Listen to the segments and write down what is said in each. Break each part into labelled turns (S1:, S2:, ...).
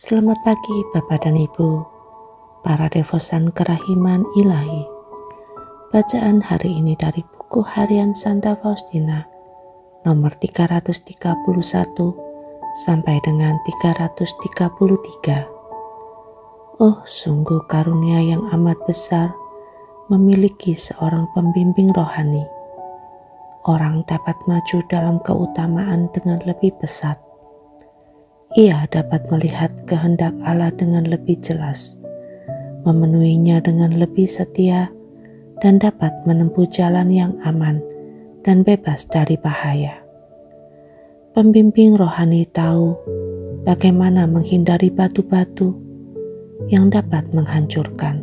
S1: Selamat pagi Bapak dan Ibu, para devosan kerahiman ilahi. Bacaan hari ini dari buku harian Santa Faustina, nomor 331 sampai dengan 333. Oh, sungguh karunia yang amat besar memiliki seorang pembimbing rohani. Orang dapat maju dalam keutamaan dengan lebih pesat. Ia dapat melihat kehendak Allah dengan lebih jelas, memenuhinya dengan lebih setia, dan dapat menempuh jalan yang aman dan bebas dari bahaya. Pembimbing rohani tahu bagaimana menghindari batu-batu yang dapat menghancurkan.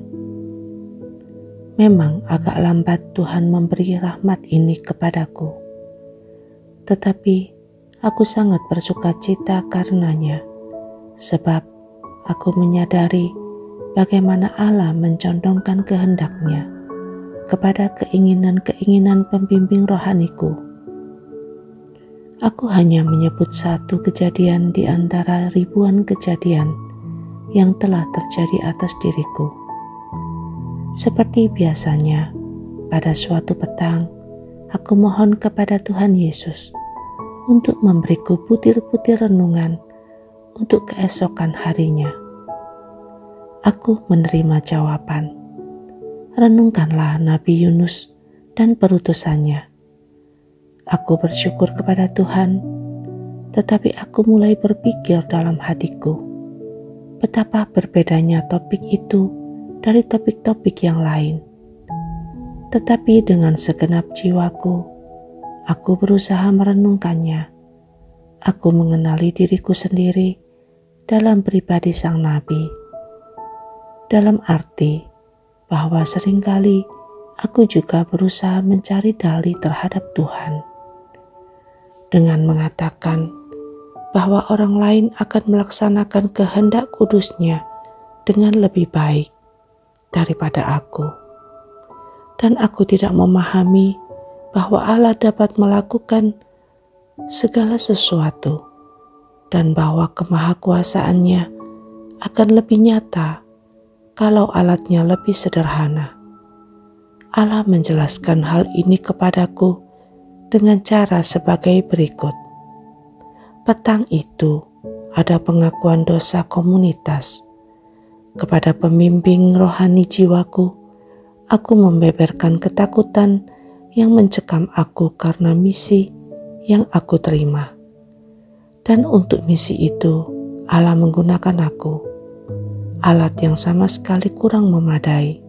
S1: Memang agak lambat Tuhan memberi rahmat ini kepadaku, tetapi aku sangat bersuka cita karenanya, sebab aku menyadari bagaimana Allah mencondongkan kehendak-Nya kepada keinginan-keinginan pembimbing rohaniku. Aku hanya menyebut satu kejadian di antara ribuan kejadian yang telah terjadi atas diriku. Seperti biasanya, pada suatu petang, aku mohon kepada Tuhan Yesus untuk memberiku butir-butir renungan untuk keesokan harinya. Aku menerima jawaban. Renungkanlah Nabi Yunus dan perutusannya. Aku bersyukur kepada Tuhan, tetapi aku mulai berpikir dalam hatiku, betapa berbedanya topik itu dari topik-topik yang lain. Tetapi dengan segenap jiwaku, aku berusaha merenungkannya. Aku mengenali diriku sendiri dalam pribadi sang nabi. Dalam arti bahwa seringkali aku juga berusaha mencari dalih terhadap Tuhan. Dengan mengatakan bahwa orang lain akan melaksanakan kehendak kudus-Nya dengan lebih baik daripada aku. Dan aku tidak memahami bahwa Allah dapat melakukan segala sesuatu dan bahwa kemahakuasaannya akan lebih nyata kalau alatnya lebih sederhana. Allah menjelaskan hal ini kepadaku dengan cara sebagai berikut. Petang itu ada pengakuan dosa komunitas. Kepada pembimbing rohani jiwaku, aku membeberkan ketakutan yang mencekam aku karena misi yang aku terima. Dan untuk misi itu, Allah menggunakan aku, alat yang sama sekali kurang memadai.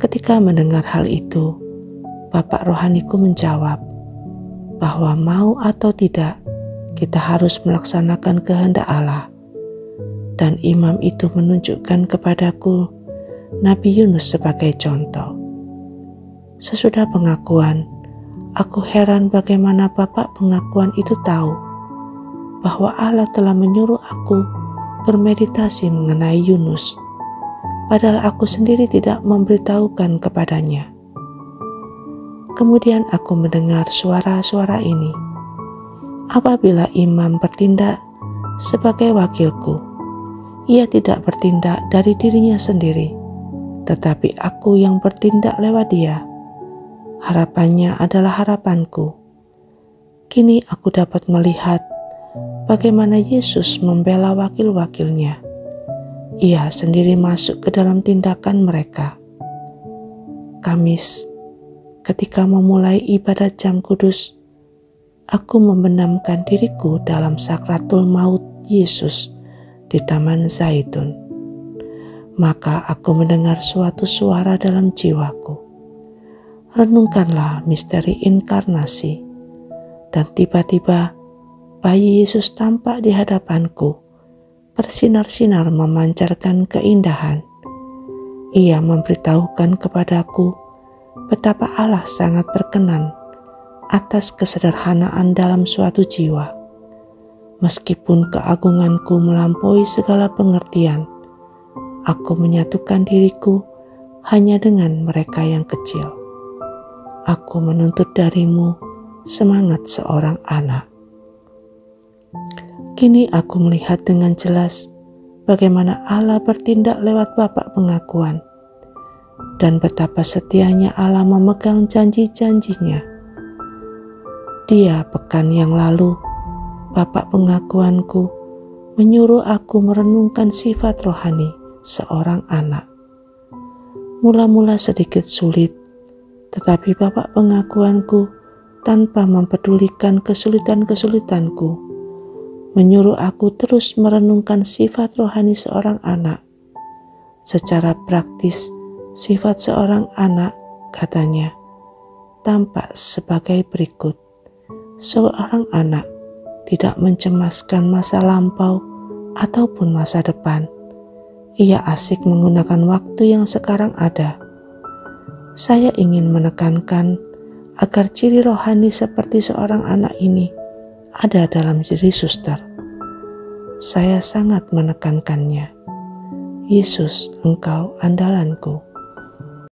S1: Ketika mendengar hal itu, Bapak rohaniku menjawab bahwa mau atau tidak, kita harus melaksanakan kehendak Allah. Dan imam itu menunjukkan kepadaku Nabi Yunus sebagai contoh. Sesudah pengakuan, aku heran bagaimana Bapak pengakuan itu tahu bahwa Allah telah menyuruh aku bermeditasi mengenai Yunus, padahal aku sendiri tidak memberitahukan kepadanya. Kemudian aku mendengar suara-suara ini. Apabila imam bertindak sebagai wakilku, ia tidak bertindak dari dirinya sendiri, tetapi aku yang bertindak lewat dia. Harapannya adalah harapanku. Kini aku dapat melihat bagaimana Yesus membela wakil-wakilnya. Ia sendiri masuk ke dalam tindakan mereka. Kamis, ketika memulai ibadat jam kudus, aku membenamkan diriku dalam sakratul maut Yesus di Taman Zaitun. Maka aku mendengar suatu suara dalam jiwaku. Renungkanlah misteri inkarnasi. Dan tiba-tiba bayi Yesus tampak di hadapanku, bersinar-sinar memancarkan keindahan. Ia memberitahukan kepadaku betapa Allah sangat berkenan atas kesederhanaan dalam suatu jiwa. Meskipun keagunganku melampaui segala pengertian, aku menyatukan diriku hanya dengan mereka yang kecil. Aku menuntut darimu semangat seorang anak. Kini aku melihat dengan jelas bagaimana Allah bertindak lewat Bapak Pengakuan, dan betapa setianya Allah memegang janji-janjinya. Dia pekan yang lalu, Bapak Pengakuanku menyuruh aku merenungkan sifat rohani seorang anak. Mula-mula sedikit sulit, tetapi Bapak Pengakuanku tanpa mempedulikan kesulitan-kesulitanku, menyuruh aku terus merenungkan sifat rohani seorang anak. Secara praktis, sifat seorang anak, katanya, tampak sebagai berikut. Seorang anak tidak mencemaskan masa lampau ataupun masa depan. Ia asik menggunakan waktu yang sekarang ada. Saya ingin menekankan agar ciri rohani seperti seorang anak ini ada dalam diri suster. Saya sangat menekankannya. Yesus, Engkau andalanku.